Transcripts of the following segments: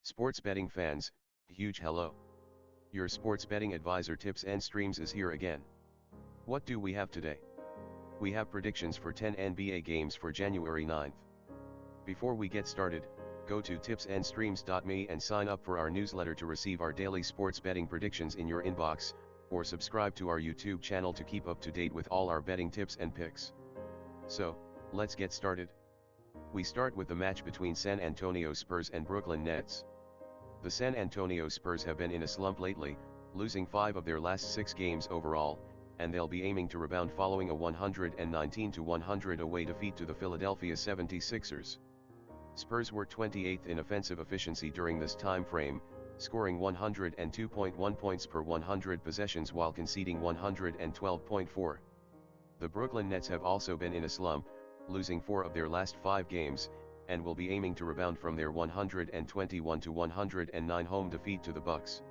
Sports betting fans, huge hello. Your sports betting advisor Tips and Streams is here again. What do we have today? We have predictions for 10 NBA games for January 9th. Before we get started, go to tipsandstreams.me and sign up for our newsletter to receive our daily sports betting predictions in your inbox, or subscribe to our YouTube channel to keep up to date with all our betting tips and picks. So, let's get started. We start with the match between San Antonio Spurs and Brooklyn Nets. The San Antonio Spurs have been in a slump lately, losing 5 of their last 6 games overall, and they'll be aiming to rebound following a 119-100 away defeat to the Philadelphia 76ers. Spurs were 28th in offensive efficiency during this time frame, scoring 102.1 points per 100 possessions while conceding 112.4. The Brooklyn Nets have also been in a slump, losing 4 of their last 5 games, and will be aiming to rebound from their 121-109 home defeat to the Bucks.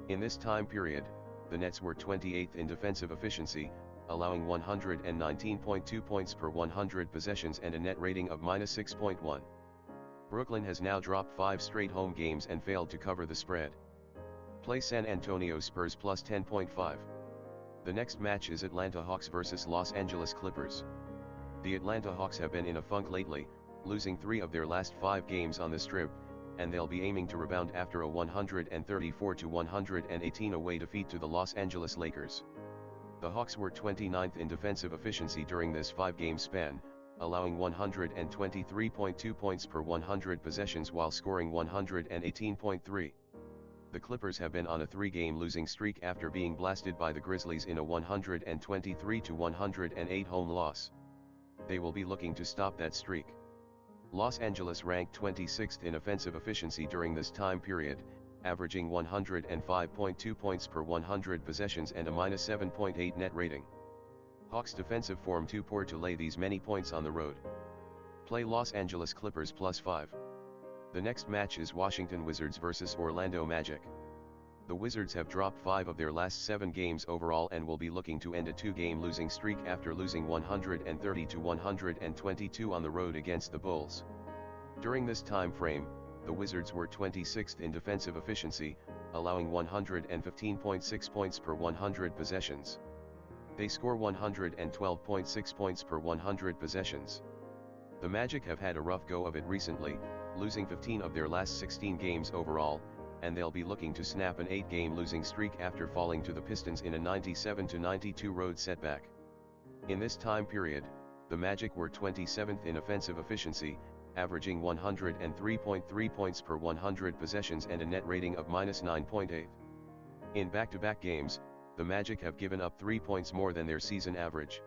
In this time period, the Nets were 28th in defensive efficiency, allowing 119.2 points per 100 possessions and a net rating of -6.1. Brooklyn has now dropped 5 straight home games and failed to cover the spread. Play San Antonio Spurs plus 10.5. The next match is Atlanta Hawks vs Los Angeles Clippers. The Atlanta Hawks have been in a funk lately, losing 3 of their last 5 games on the Strip, and they'll be aiming to rebound after a 134-118 away defeat to the Los Angeles Lakers. The Hawks were 29th in defensive efficiency during this 5-game span, allowing 123.2 points per 100 possessions while scoring 118.3. The Clippers have been on a 3-game losing streak after being blasted by the Grizzlies in a 123-108 home loss. They will be looking to stop that streak. Los Angeles ranked 26th in offensive efficiency during this time period, averaging 105.2 points per 100 possessions and a -7.8 net rating. Hawks' defensive form too poor to lay these many points on the road. Play Los Angeles Clippers plus 5. The next match is Washington Wizards vs Orlando Magic. The Wizards have dropped 5 of their last 7 games overall and will be looking to end a 2-game losing streak after losing 130-122 on the road against the Bulls. During this time frame, the Wizards were 26th in defensive efficiency, allowing 115.6 points per 100 possessions. They score 112.6 points per 100 possessions. The Magic have had a rough go of it recently, losing 15 of their last 16 games overall, and they'll be looking to snap an 8-game losing streak after falling to the Pistons in a 97-92 road setback. In this time period, the Magic were 27th in offensive efficiency, averaging 103.3 points per 100 possessions and a net rating of -9.8. In back-to-back games, the Magic have given up 3 points more than their season average.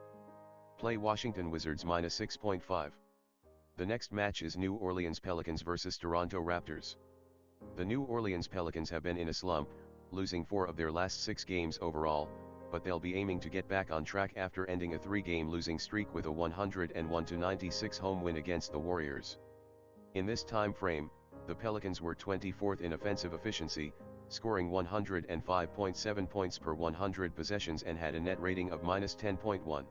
Play Washington Wizards -6.5. The next match is New Orleans Pelicans vs Toronto Raptors. The New Orleans Pelicans have been in a slump, losing 4 of their last 6 games overall, but they'll be aiming to get back on track after ending a 3-game losing streak with a 101-96 home win against the Warriors. In this time frame, the Pelicans were 24th in offensive efficiency, scoring 105.7 points per 100 possessions and had a net rating of -10.1.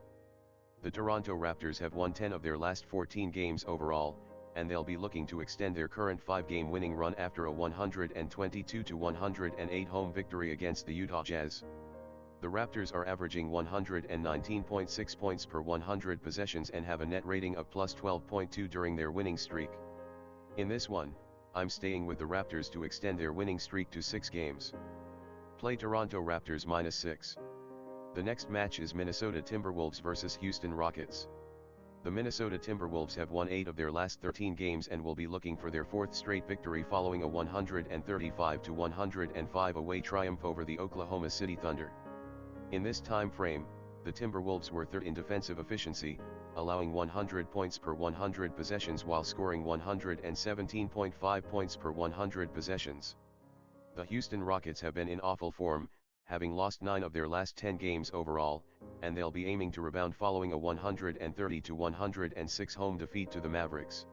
The Toronto Raptors have won 10 of their last 14 games overall, and they'll be looking to extend their current 5-game winning run after a 122-108 home victory against the Utah Jazz. The Raptors are averaging 119.6 points per 100 possessions and have a net rating of +12.2 during their winning streak. In this one, I'm staying with the Raptors to extend their winning streak to 6 games. Play Toronto Raptors -6. The next match is Minnesota Timberwolves vs Houston Rockets. The Minnesota Timberwolves have won 8 of their last 13 games and will be looking for their 4th straight victory following a 135-105 away triumph over the Oklahoma City Thunder. In this time frame, the Timberwolves were 3rd in defensive efficiency, allowing 100 points per 100 possessions while scoring 117.5 points per 100 possessions. The Houston Rockets have been in awful form, having lost 9 of their last 10 games overall, and they'll be aiming to rebound following a 130-106 home defeat to the Mavericks.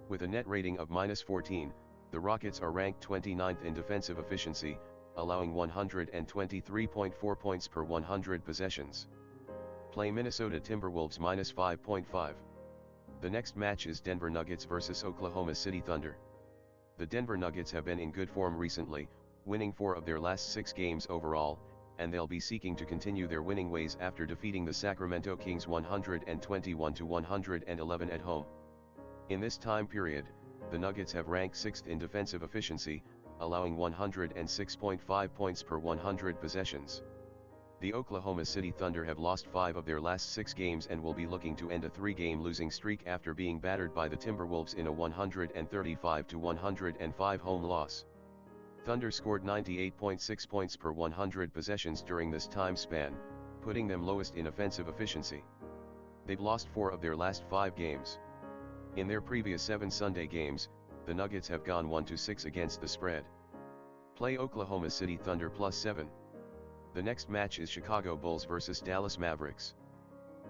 With a net rating of -14, the Rockets are ranked 29th in defensive efficiency, allowing 123.4 points per 100 possessions. Play Minnesota Timberwolves -5.5. The next match is Denver Nuggets vs Oklahoma City Thunder. The Denver Nuggets have been in good form recently, winning 4 of their last 6 games overall, and they'll be seeking to continue their winning ways after defeating the Sacramento Kings 121-111 at home. In this time period, the Nuggets have ranked 6th in defensive efficiency, allowing 106.5 points per 100 possessions. The Oklahoma City Thunder have lost 5 of their last 6 games and will be looking to end a 3-game losing streak after being battered by the Timberwolves in a 135-105 home loss. Thunder scored 98.6 points per 100 possessions during this time span, putting them lowest in offensive efficiency. They've lost 4 of their last 5 games. In their previous 7 Sunday games, the Nuggets have gone 1-6 against the spread. Play Oklahoma City Thunder +7. The next match is Chicago Bulls vs Dallas Mavericks.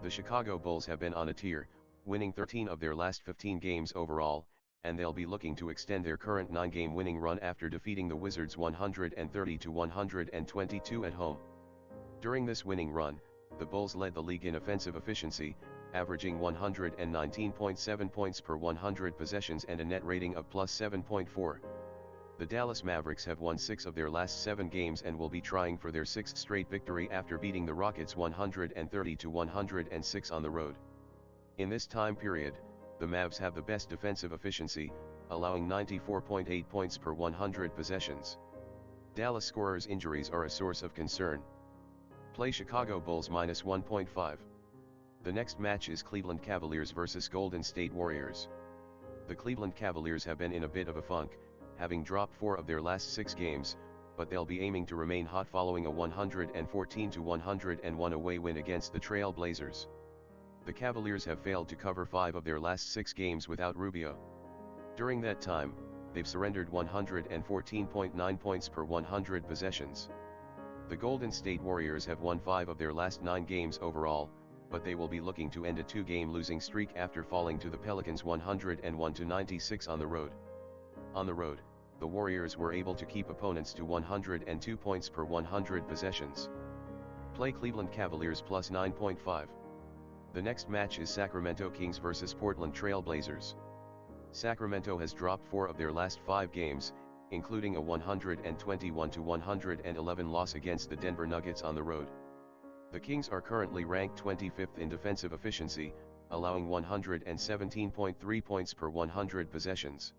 The Chicago Bulls have been on a tear, winning 13 of their last 15 games overall, and they'll be looking to extend their current 9-game winning run after defeating the Wizards 130-122 at home. During this winning run, the Bulls led the league in offensive efficiency, averaging 119.7 points per 100 possessions and a net rating of +7.4. The Dallas Mavericks have won 6 of their last 7 games and will be trying for their 6th straight victory after beating the Rockets 130-106 on the road. In this time period, the Mavs have the best defensive efficiency, allowing 94.8 points per 100 possessions. Dallas scorers' injuries are a source of concern. Play Chicago Bulls -1.5. The next match is Cleveland Cavaliers vs Golden State Warriors. The Cleveland Cavaliers have been in a bit of a funk, having dropped 4 of their last 6 games, but they'll be aiming to remain hot following a 114-101 away win against the Trailblazers. The Cavaliers have failed to cover 5 of their last 6 games without Rubio. During that time, they've surrendered 114.9 points per 100 possessions. The Golden State Warriors have won 5 of their last 9 games overall, but they will be looking to end a 2-game losing streak after falling to the Pelicans 101-96 on the road. On the road, the Warriors were able to keep opponents to 102 points per 100 possessions. Play Cleveland Cavaliers +9.5. The next match is Sacramento Kings vs Portland Trailblazers. Sacramento has dropped 4 of their last 5 games, including a 121-111 loss against the Denver Nuggets on the road. The Kings are currently ranked 25th in defensive efficiency, allowing 117.3 points per 100 possessions.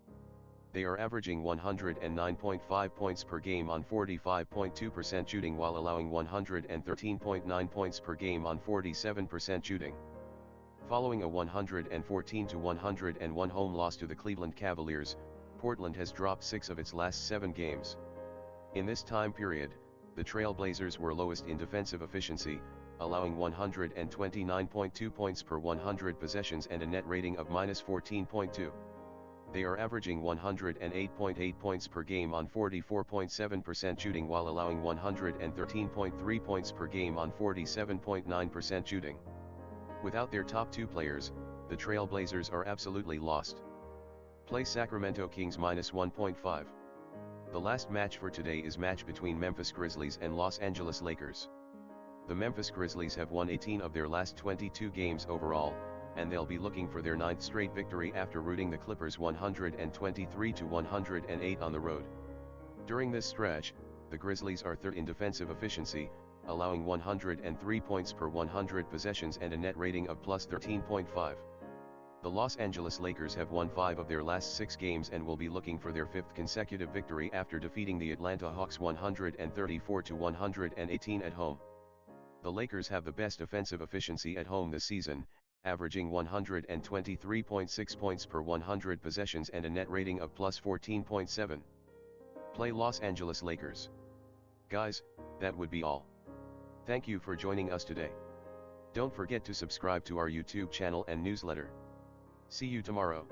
They are averaging 109.5 points per game on 45.2% shooting while allowing 113.9 points per game on 47% shooting. Following a 114-101 home loss to the Cleveland Cavaliers, Portland has dropped 6 of its last 7 games. In this time period, the Trailblazers were lowest in defensive efficiency, allowing 129.2 points per 100 possessions and a net rating of -14.2. They are averaging 108.8 points per game on 44.7% shooting while allowing 113.3 points per game on 47.9% shooting. Without their top 2 players, the Trailblazers are absolutely lost. Play Sacramento Kings -1.5. The last match for today is match between Memphis Grizzlies and Los Angeles Lakers. The Memphis Grizzlies have won 18 of their last 22 games overall, and they'll be looking for their 9th straight victory after routing the Clippers 123-108 on the road. During this stretch, the Grizzlies are 3rd in defensive efficiency, allowing 103 points per 100 possessions and a net rating of +13.5. The Los Angeles Lakers have won 5 of their last 6 games and will be looking for their 5th consecutive victory after defeating the Atlanta Hawks 134-118 at home. The Lakers have the best offensive efficiency at home this season, averaging 123.6 points per 100 possessions and a net rating of +14.7. Play Los Angeles Lakers. Guys, that would be all. Thank you for joining us today. Don't forget to subscribe to our YouTube channel and newsletter. See you tomorrow.